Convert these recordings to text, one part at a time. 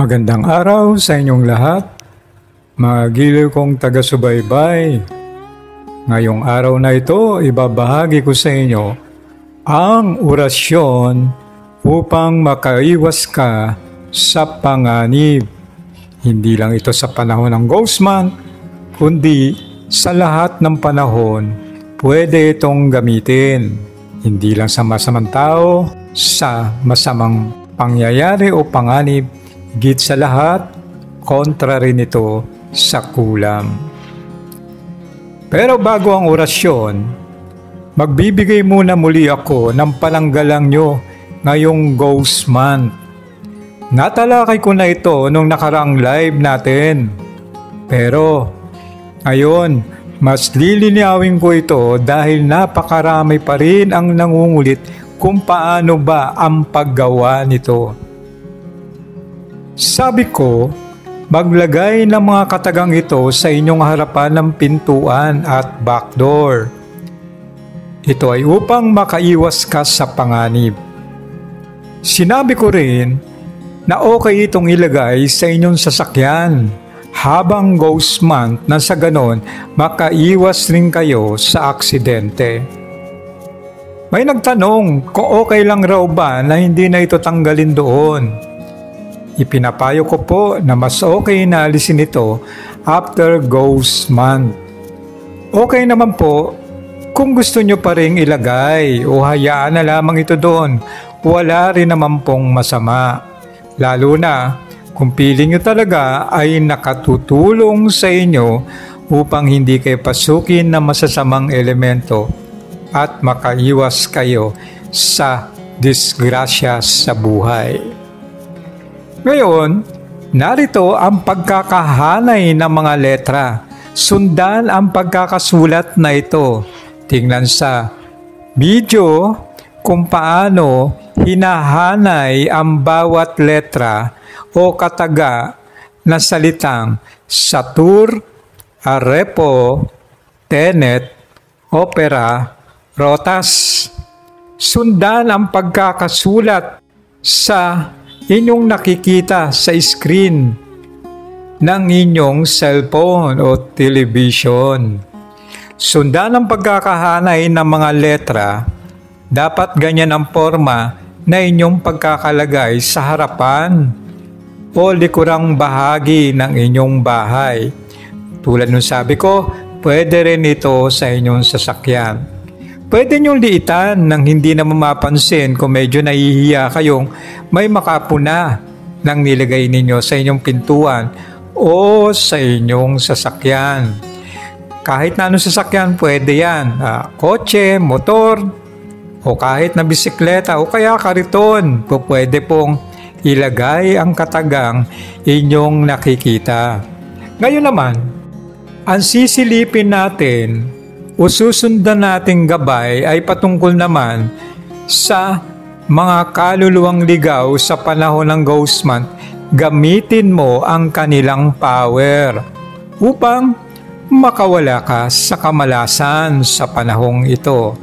Magandang araw sa inyong lahat, mga giliw kong taga-subaybay. Ngayong araw na ito, ibabahagi ko sa inyo ang orasyon upang makaiwas ka sa panganib. Hindi lang ito sa panahon ng Ghost Month, kundi sa lahat ng panahon, pwede itong gamitin. Hindi lang sa masamang tao, sa masamang pangyayari o panganib, higit sa lahat, kontra rin ito sa kulam. Pero bago ang orasyon, magbibigay muna muli ako ng palanggalang nyo ngayong Ghost Month. Natalakay ko na ito nung nakaraang live natin. Pero ngayon, mas lilinawin ko ito dahil napakarami pa rin ang nangungulit kung paano ba ang paggawa nito. Sabi ko, maglagay ng mga katagang ito sa inyong harapan ng pintuan at backdoor. Ito ay upang makaiwas ka sa panganib. Sinabi ko rin na okay itong ilagay sa inyong sasakyan habang Ghost Month na sa ganon makaiwas rin kayo sa aksidente. May nagtanong kung okay lang raw ba na hindi na ito tanggalin doon. Ipinapayo ko po na mas okay na alisin ito after Ghost Month. Okay naman po kung gusto nyo pa rin ilagay o hayaan na lamang ito doon. Wala rin naman pong masama. Lalo na kung piling nyo talaga ay nakatutulong sa inyo upang hindi kayo pasukin ng masasamang elemento at makaiwas kayo sa disgrasya sa buhay. Ngayon, narito ang pagkakahanay ng mga letra. Sundan ang pagkakasulat na ito. Tingnan sa video kung paano hinahanay ang bawat letra o kataga na salitang Satur, Arepo, Tenet, Opera, Rotas. Sundan ang pagkakasulat sa inyong nakikita sa screen ng inyong cellphone o television. Sundan ang pagkakahanay ng mga letra. Dapat ganyan ang forma na inyong pagkakalagay sa harapan o likurang bahagi ng inyong bahay. Tulad ng sabi ko, pwede rin ito sa inyong sasakyan. Pwede niyong liitan nang hindi na mapapansin kung medyo nahihiya kayong may makapuna ng nilagay ninyo sa inyong pintuan o sa inyong sasakyan. Kahit na anong sasakyan, pwede yan. Kotse, motor, o kahit na bisikleta o kaya kariton, pwede pong ilagay ang katagang inyong nakikita. Ngayon naman, ang sisilipin natin o susundan nating gabay ay patungkol naman sa mga kaluluwang ligaw sa panahon ng Ghost Month. Gamitin mo ang kanilang power upang makawala ka sa kamalasan sa panahong ito.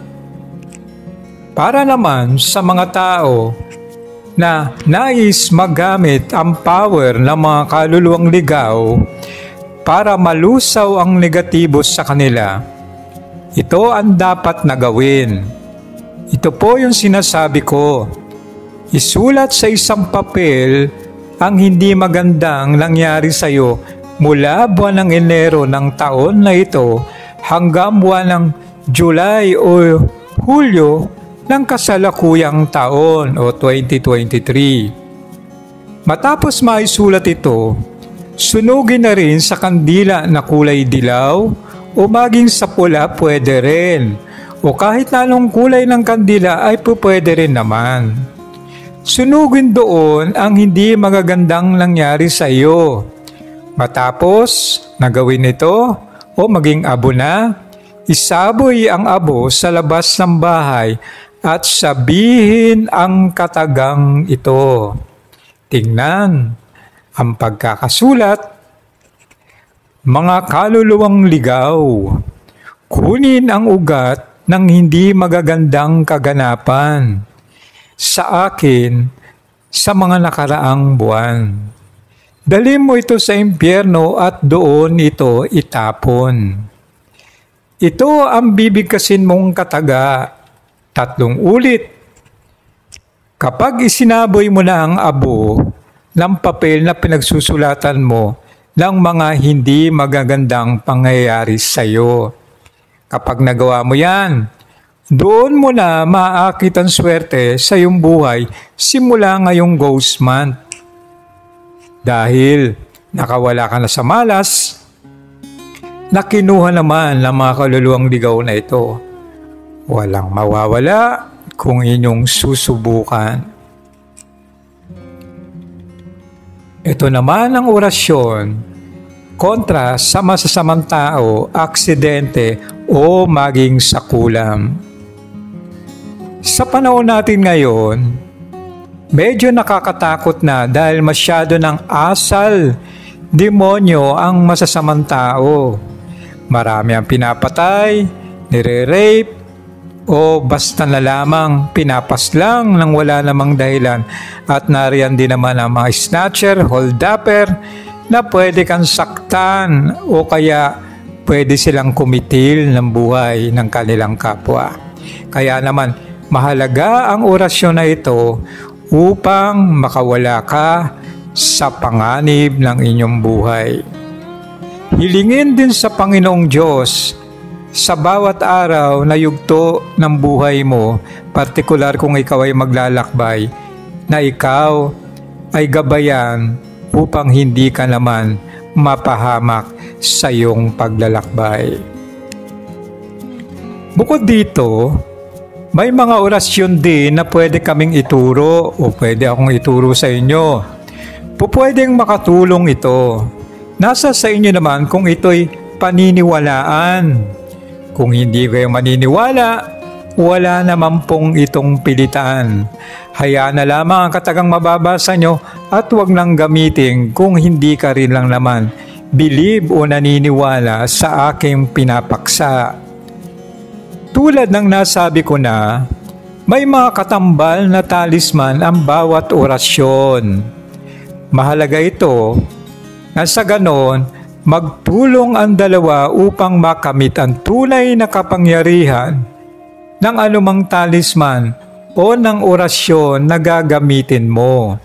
Para naman sa mga tao na nais magamit ang power ng mga kaluluwang ligaw para malusaw ang negatibo sa kanila, ito ang dapat na gawin. Ito po yung sinasabi ko. Isulat sa isang papel ang hindi magandang nangyari sa iyo mula buwan ng Enero ng taon na ito hanggang buwan ng July o Hulyo ng kasalukuyang taon o 2023. Matapos maisulat ito, sunugin na rin sa kandila na kulay dilaw o maging sa pula pwede rin. O kahit na anong kulay ng kandila ay pwede rin naman. Sunugin doon ang hindi magagandang nangyari sa iyo. Matapos na gawin ito o maging abo na, isaboy ang abo sa labas ng bahay at sabihin ang katagang ito. Tingnan ang pagkakasulat. Mga kaluluwang ligaw, kunin ang ugat ng hindi magagandang kaganapan sa akin sa mga nakaraang buwan. Dalhin mo ito sa impyerno at doon ito itapon. Ito ang bibigkasin mong kataga. 3 ulit. Kapag isinaboy mo na ang abo ng papel na pinagsusulatan mo ng mga hindi magagandang pangyayari sa iyo. Kapag nagawa mo yan, doon mo na maaakit ang swerte sa iyong buhay simula ngayong ghost month. Dahil nakawala ka na sa malas, nakinuha naman ng mga kaluluwang ligaw na ito. Walang mawawala kung inyong susubukan. Ito naman ang orasyon kontra sa masasamang tao, aksidente o maging sakulam. Sa panahon natin ngayon, medyo nakakatakot na dahil masyado ng asal, demonyo ang masasamang tao. Marami ang pinapatay, nire-rape, o basta na lamang pinapaslang nang wala namang dahilan. At nariyan din naman ang mga snatcher, hold-upper na pwede kang saktan o kaya pwede silang kumitil ng buhay ng kanilang kapwa. Kaya naman mahalaga ang orasyon na ito upang makawala ka sa panganib ng inyong buhay. Hilingin din sa Panginoong Diyos sa bawat araw na yugto ng buhay mo, partikular kung ikaw ay maglalakbay, na ikaw ay gabayan upang hindi ka naman mapahamak sa iyong paglalakbay. Bukod dito, may mga orasyon din na pwede kaming ituro o pwede akong ituro sa inyo. Pwedeng makatulong ito. Nasa sa inyo naman kung ito'y paniniwalaan. Kung hindi kayo maniniwala, wala naman pong itong pilitan. Hayaan na lamang ang katagang mababasa nyo at huwag nang gamitin kung hindi ka rin lang naman believe o naniniwala sa aking pinapaksa. Tulad ng nasabi ko na, may mga katambal na talisman ang bawat orasyon. Mahalaga ito na sa ganon, magtulong ang dalawa upang makamit ang tunay na kapangyarihan ng anumang talisman o ng orasyon na gagamitin mo.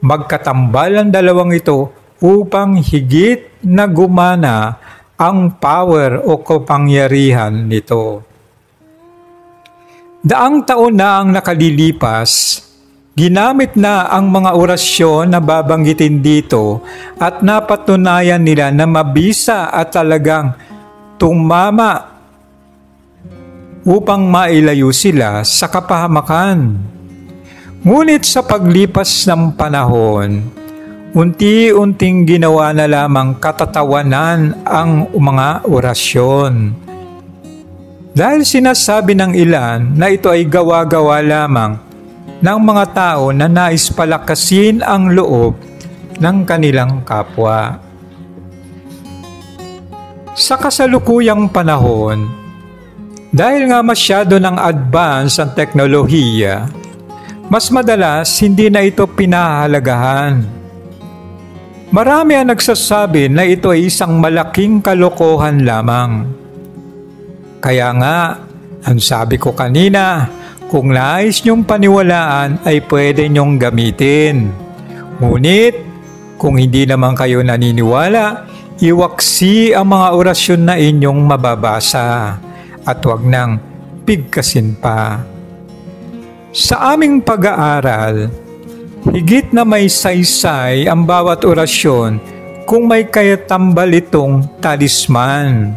Magkatambal ang dalawang ito upang higit na gumana ang power o kapangyarihan nito. Daang taon na ang nakalilipas, ginamit na ang mga orasyon na babanggitin dito at napatunayan nila na mabisa at talagang tumama upang mailayo sila sa kapahamakan. Ngunit sa paglipas ng panahon, unti-unting ginawa na lamang katatawanan ang mga orasyon. Dahil sinasabi ng ilan na ito ay gawa-gawa lamang ng mga tao na nais palakasin ang loob ng kanilang kapwa. Sa kasalukuyang panahon, dahil nga masyado ng advance ang teknolohiya, mas madalas hindi na ito pinahahalagahan. Marami ang nagsasabi na ito ay isang malaking kalokohan lamang. Kaya nga, ang sabi ko kanina, kung nais niyong paniwalaan ay pwede niyong gamitin. Ngunit, kung hindi naman kayo naniniwala, iwaksi ang mga orasyon na inyong mababasa at huwag nang bigkasin pa. Sa aming pag-aaral, higit na may saysay ang bawat orasyon kung may katambal itong talisman.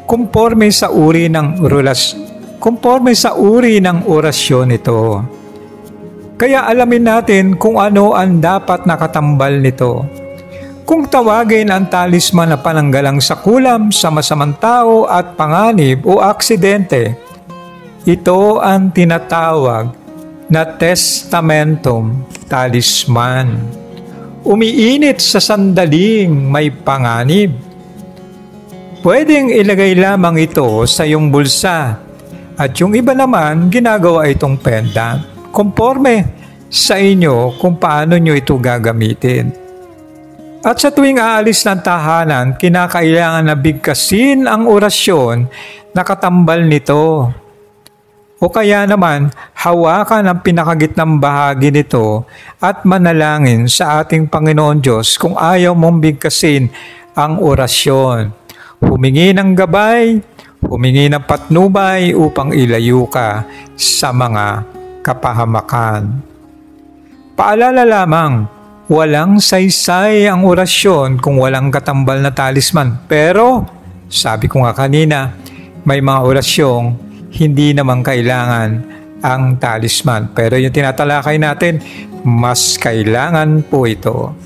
Kumporme sa uri ng orasyon ito. Kaya alamin natin kung ano ang dapat nakatambal nito. Kung tawagin ang talisman na pananggalang sa kulam, sa masamang tao at panganib o aksidente, ito ang tinatawag na testamentum talisman. Umiinit sa sandaling may panganib. Pwedeng ilagay lamang ito sa iyong bulsa at yung iba naman ginagawa itong pendant. Konforme sa inyo kung paano nyo ito gagamitin. At sa tuwing aalis ng tahanan, kinakailangan na bigkasin ang orasyon na katambal nito. O kaya naman, hawakan ang pinakagitnang bahagi nito at manalangin sa ating Panginoon Diyos kung ayaw mong bigkasin ang orasyon. Humingi ng gabay, humingi ng patnubay upang ilayo ka sa mga kapahamakan. Paalala lamang, walang saysay ang orasyon kung walang katambal na talisman. Pero, sabi ko nga kanina, may mga orasyong hindi naman kailangan ang talisman. Pero yung tinatalakay natin, mas kailangan po ito.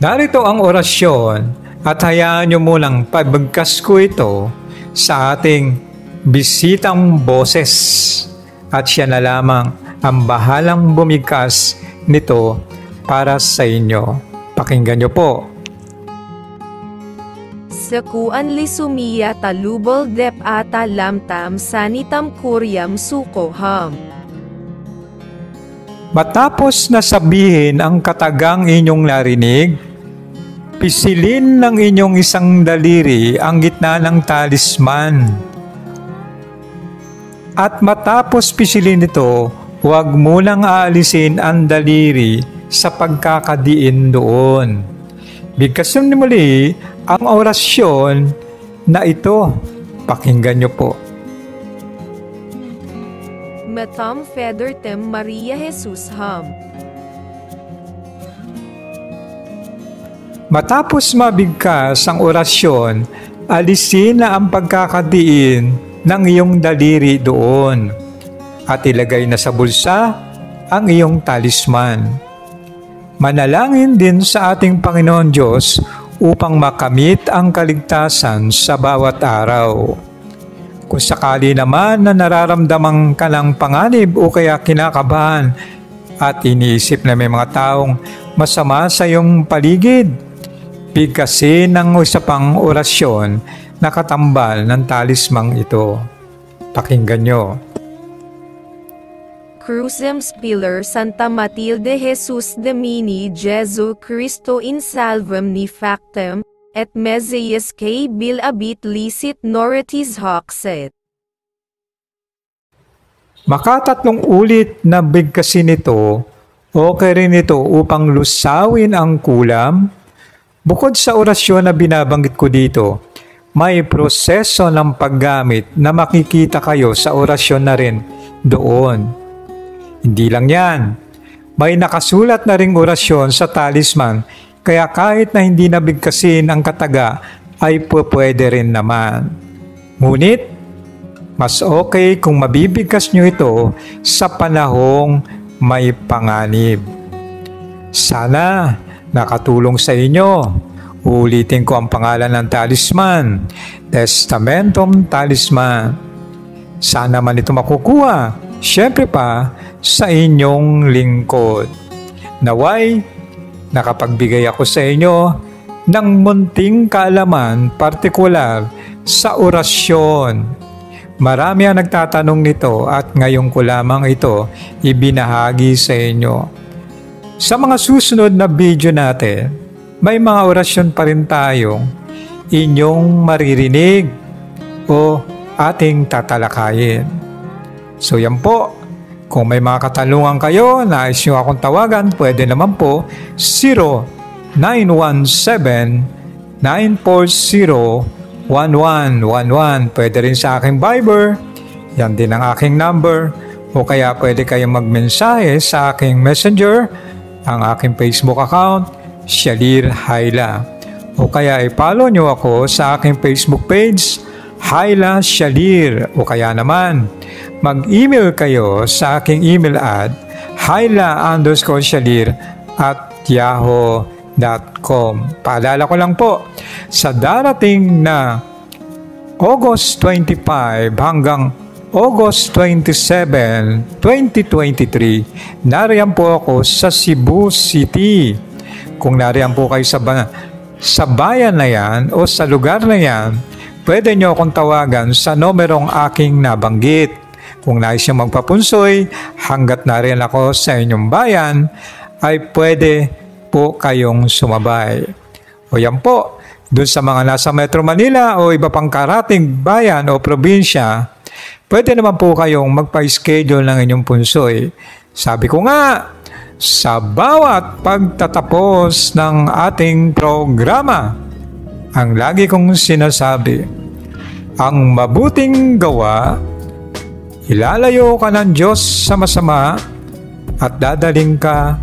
Narito ang orasyon at hayaan nyo munang pabagkas ko ito sa ating bisitang boses. At siya na lamang ang bahalang bumigkas nito para sa inyo. Pakinggan nyo po. Sakuan Lisumia talubol dep ata lamtam sanitam kuryam sukoham. Matapos na sabihin ang katagang inyong narinig, pisilin ng inyong isang daliri ang gitna ng talisman. At matapos pisilin ito, huwag munang aalisin ang daliri sa pagkakadiin doon. Bigkasin niyo muli ang orasyon na ito. Pakinggan niyo po. Matam Federtem Maria Jesus Ham. Matapos mabigkas ang orasyon, alisin na ang pagkakadiin ng iyong daliri doon at ilagay na sa bulsa ang iyong talisman. Manalangin din sa ating Panginoon Diyos upang makamit ang kaligtasan sa bawat araw. Kung sakali naman na nararamdaman ka ng panganib o kaya kinakabahan at iniisip na may mga taong masama sa iyong paligid, bigkasin ng isa pang orasyon na katambal ng talismang ito. Pakinggan nyo. Crucem Spiller Santa Matilde Jesus Domini Jesu Christo in salvem ni factem, et mesias kay bil abit licit noritis hoxet. Makatatlong ulit na bigkasin ito, okay rin ito upang lusawin ang kulam. Bukod sa orasyon na binabanggit ko dito, may proseso ng paggamit na makikita kayo sa orasyon na rin doon. Hindi lang yan, may nakasulat na ring orasyon sa talisman, kaya kahit na hindi nabigkasin ang kataga, ay pwede rin naman. Ngunit, mas okay kung mabibigkas nyo ito sa panahong may panganib. Sana nakatulong sa inyo. Ulitin ko ang pangalan ng talisman, Testamentum Talisman. Sana man ito makukuha, syempre pa, sa inyong lingkod. Naway, nakapagbigay ako sa inyo ng munting kaalaman partikular sa orasyon. Marami ang nagtatanong nito at ngayon ko lamang ito ibinahagi sa inyo. Sa mga susunod na video natin, may mga orasyon pa rin tayong inyong maririnig o ating tatalakayin. So yan po. Kung may mga katanungan kayo, nais nyo akong tawagan, pwede naman po 0917-940-1111. Pwede rin sa aking Viber, yan din ang aking number. O kaya pwede kayong magmensahe sa aking Messenger, ang aking Facebook account, Shalir Haila. O kaya i-follow nyo ako sa aking Facebook page, Haila Shalir. O kaya naman, mag-email kayo sa aking email at haila_shalir@yahoo.com. Paalala ko lang po, sa darating na August 25 hanggang August 27, 2023, nariyan po ako sa Cebu City. Kung nariyan po kayo sa bayan na yan o sa lugar na yan, pwede nyo akong tawagan sa numerong aking nabanggit. Kung nais nyo magpapunsoy, hanggat nariyan ako sa inyong bayan, ay pwede po kayong sumabay. O yan po, dun sa mga nasa Metro Manila o iba pang karating bayan o probinsya, pwede naman po kayong magpa-schedule ng inyong punsoy. Sabi ko nga, sa bawat pagtatapos ng ating programa, ang lagi kong sinasabi, ang mabuting gawa, ilalayo ka ng Diyos sa masama at dadaling ka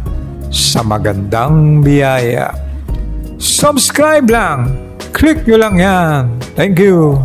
sa magandang biyaya. Subscribe lang! Click nyo lang yan. Thank you!